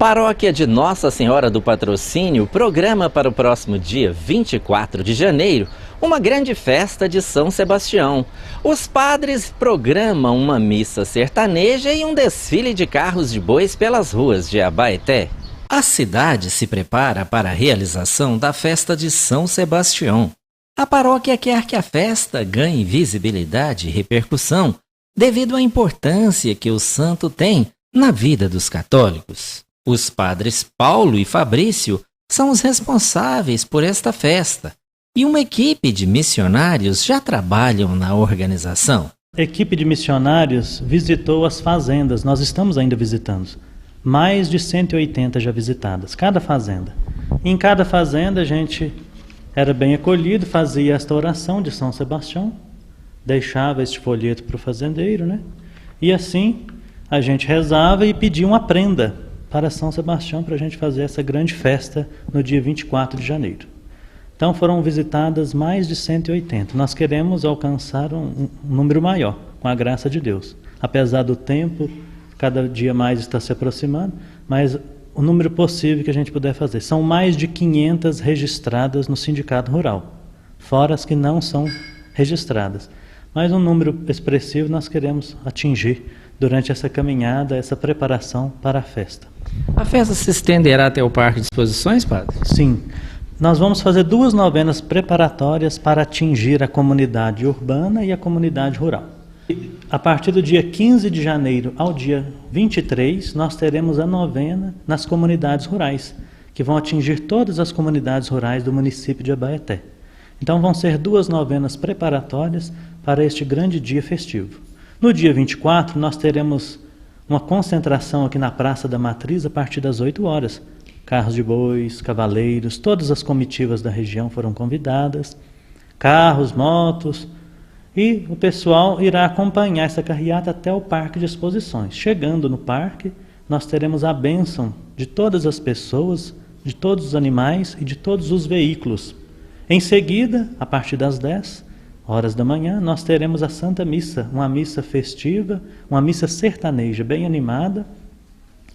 Paróquia de Nossa Senhora do Patrocínio programa para o próximo dia 24 de janeiro uma grande festa de São Sebastião. Os padres programam uma missa sertaneja e um desfile de carros de bois pelas ruas de Abaeté. A cidade se prepara para a realização da festa de São Sebastião. A paróquia quer que a festa ganhe visibilidade e repercussão devido à importância que o santo tem na vida dos católicos. Os padres Paulo e Fabrício são os responsáveis por esta festa e uma equipe de missionários já trabalham na organização. A equipe de missionários visitou as fazendas, nós estamos ainda visitando. Mais de 180 já visitadas, cada fazenda. Em cada fazenda a gente era bem acolhido, fazia esta oração de São Sebastião, deixava este folheto para o fazendeiro, né? E assim a gente rezava e pedia uma prenda para São Sebastião para a gente fazer essa grande festa no dia 24 de janeiro. Então foram visitadas mais de 180. Nós queremos alcançar um número maior, com a graça de Deus. Apesar do tempo, cada dia mais está se aproximando, mas o número possível que a gente puder fazer. São mais de 500 registradas no Sindicato Rural, fora as que não são registradas. Mas um número expressivo nós queremos atingir durante essa caminhada, essa preparação para a festa. A festa se estenderá até o Parque de Exposições, padre? Sim. Nós vamos fazer 2 novenas preparatórias para atingir a comunidade urbana e a comunidade rural. A partir do dia 15 de janeiro ao dia 23, nós teremos a novena nas comunidades rurais, que vão atingir todas as comunidades rurais do município de Abaeté. Então vão ser 2 novenas preparatórias para este grande dia festivo. No dia 24, nós teremos uma concentração aqui na Praça da Matriz a partir das 8 horas. Carros de bois, cavaleiros, todas as comitivas da região foram convidadas, carros, motos, e o pessoal irá acompanhar essa carreata até o Parque de Exposições. Chegando no parque, nós teremos a bênção de todas as pessoas, de todos os animais e de todos os veículos. Em seguida, a partir das 10 horas da manhã, nós teremos a Santa Missa, uma missa festiva, uma missa sertaneja bem animada,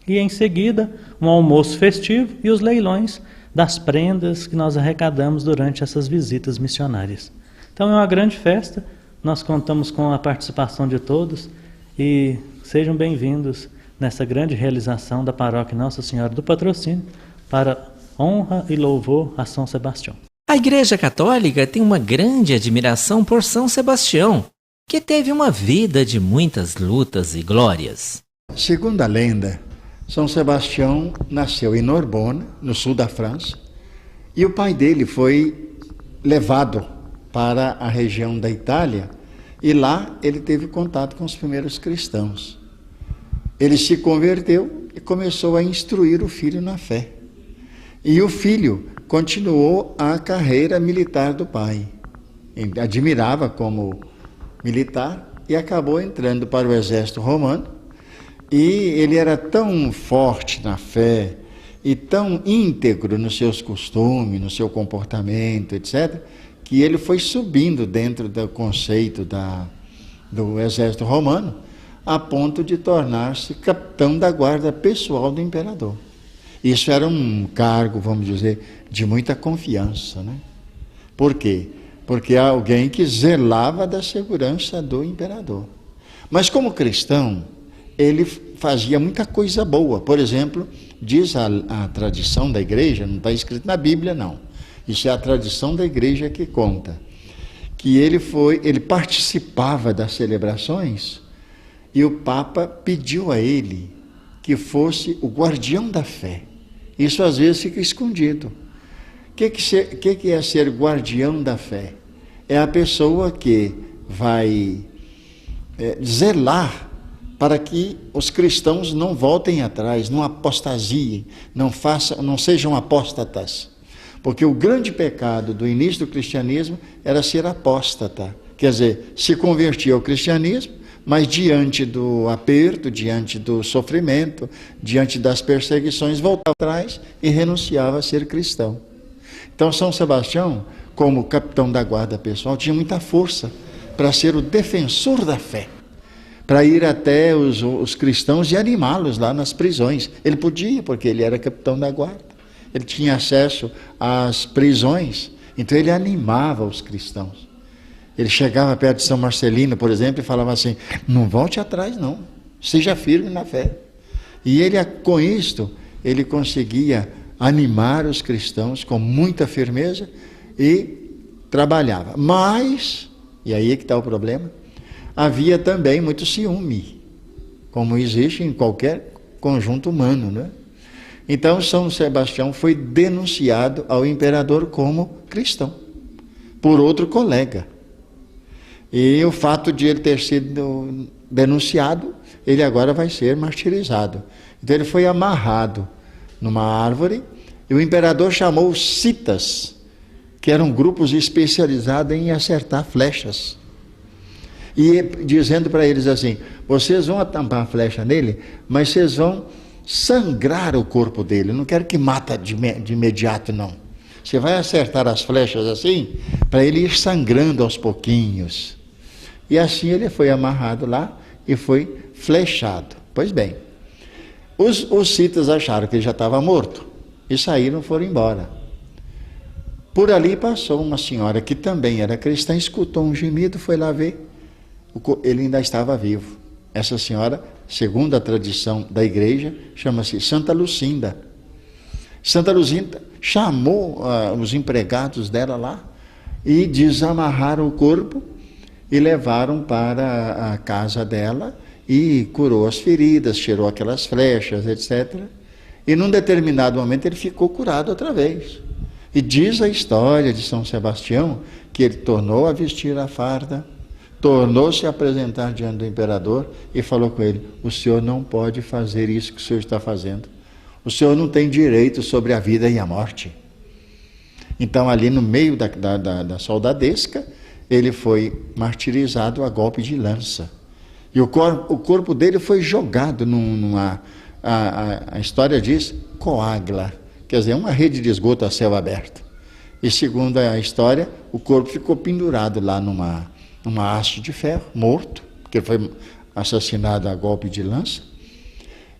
e em seguida um almoço festivo e os leilões das prendas que nós arrecadamos durante essas visitas missionárias. Então é uma grande festa, nós contamos com a participação de todos e sejam bem-vindos nessa grande realização da Paróquia Nossa Senhora do Patrocínio para honra e louvor a São Sebastião. A Igreja Católica tem uma grande admiração por São Sebastião, que teve uma vida de muitas lutas e glórias. Segundo a lenda, São Sebastião nasceu em Narbonne, no sul da França, e o pai dele foi levado para a região da Itália, e lá ele teve contato com os primeiros cristãos. Ele se converteu e começou a instruir o filho na fé. E o filho continuou a carreira militar do pai. Ele admirava como militar e acabou entrando para o exército romano. E ele era tão forte na fé e tão íntegro nos seus costumes, no seu comportamento, etc., que ele foi subindo dentro do conceito do exército romano, a ponto de tornar-se capitão da guarda pessoal do imperador. Isso era um cargo, vamos dizer, de muita confiança, né? Por quê? Porque é alguém que zelava da segurança do imperador. Mas como cristão, ele fazia muita coisa boa. Por exemplo, diz a tradição da igreja, não está escrito na Bíblia, não. Isso é a tradição da igreja que conta. Que ele participava das celebrações e o Papa pediu a ele que fosse o guardião da fé. Isso às vezes fica escondido. O que é ser guardião da fé? É a pessoa que vai zelar para que os cristãos não voltem atrás, não apostasiem, não sejam apóstatas. Porque o grande pecado do início do cristianismo era ser apóstata. Quer dizer, se convertia ao cristianismo, mas diante do aperto, diante do sofrimento, diante das perseguições, voltava atrás e renunciava a ser cristão. Então São Sebastião, como capitão da guarda pessoal, tinha muita força para ser o defensor da fé. para ir até os cristãos e animá-los lá nas prisões. Ele podia, porque ele era capitão da guarda. Ele tinha acesso às prisões, então ele animava os cristãos. Ele chegava perto de São Marcelino, por exemplo, e falava assim: não volte atrás não, seja firme na fé. E ele, com isto, ele conseguia animar os cristãos com muita firmeza e trabalhava. Mas, e aí é que está o problema, havia também muito ciúme, como existe em qualquer conjunto humano, né? Então São Sebastião foi denunciado ao imperador como cristão, por outro colega. E o fato de ele ter sido denunciado, ele agora vai ser martirizado. Então ele foi amarrado numa árvore, e o imperador chamou os citas, que eram grupos especializados em acertar flechas. E dizendo para eles assim: vocês vão atampar a flecha nele, mas vocês vão sangrar o corpo dele. Eu não quero que mata de imediato, não. Você vai acertar as flechas assim, para ele ir sangrando aos pouquinhos. E assim ele foi amarrado lá e foi flechado. Pois bem, os citas acharam que ele já estava morto e saíram, foram embora. Por ali passou uma senhora que também era cristã, escutou um gemido, foi lá ver, ele ainda estava vivo. Essa senhora, segundo a tradição da igreja, chama-se Santa Lucinda. Santa Lucinda chamou os empregados dela lá e desamarraram o corpo e levaram para a casa dela e curou as feridas, tirou aquelas flechas, etc. E num determinado momento ele ficou curado outra vez. E diz a história de São Sebastião que ele tornou a vestir a farda, tornou-se a apresentar diante do imperador e falou com ele: o senhor não pode fazer isso que o senhor está fazendo. O senhor não tem direito sobre a vida e a morte. Então ali no meio da soldadesca, ele foi martirizado a golpe de lança. E o corpo dele foi jogado a história diz, coagla, quer dizer, uma rede de esgoto a céu aberto. E segundo a história, o corpo ficou pendurado lá numa haste de ferro, morto, porque foi assassinado a golpe de lança.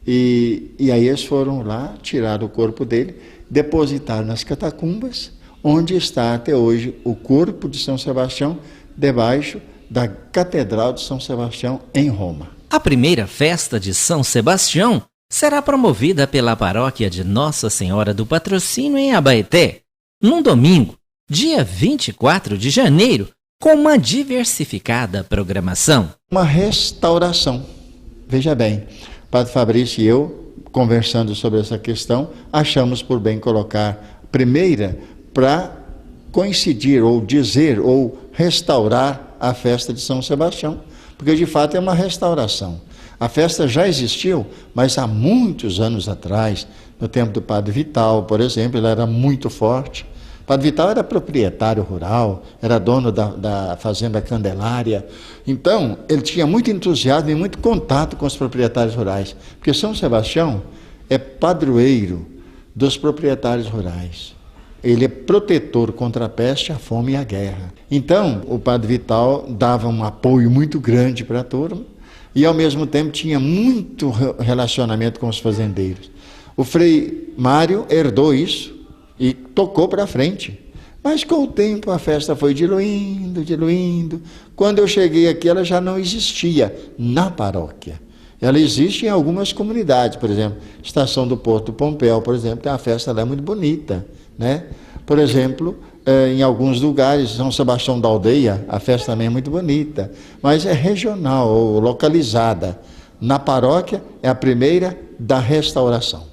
E aí eles foram lá, tiraram o corpo dele, depositaram nas catacumbas, onde está até hoje o corpo de São Sebastião, debaixo da Catedral de São Sebastião, em Roma. A primeira festa de São Sebastião será promovida pela paróquia de Nossa Senhora do Patrocínio, em Abaeté, num domingo, dia 24 de janeiro, com uma diversificada programação. Uma restauração. Veja bem, Padre Fabrício e eu, conversando sobre essa questão, achamos por bem colocar primeira para coincidir, ou dizer, ou restaurar a festa de São Sebastião, porque de fato é uma restauração. A festa já existiu, mas há muitos anos atrás, no tempo do Padre Vital, por exemplo, ela era muito forte. O Padre Vital era proprietário rural, era dono da fazenda Candelária, então ele tinha muito entusiasmo e muito contato com os proprietários rurais, porque São Sebastião é padroeiro dos proprietários rurais. Ele é protetor contra a peste, a fome e a guerra. Então, o Padre Vital dava um apoio muito grande para a turma e, ao mesmo tempo, tinha muito relacionamento com os fazendeiros. O Frei Mário herdou isso e tocou para frente. Mas, com o tempo, a festa foi diluindo, diluindo. Quando eu cheguei aqui, ela já não existia na paróquia. Ela existe em algumas comunidades, por exemplo, Estação do Porto Pompéu, por exemplo, tem uma festa lá muito bonita, né? Por exemplo, em alguns lugares, São Sebastião da Aldeia, a festa também é muito bonita, mas é regional ou localizada. Na paróquia é a primeira da restauração.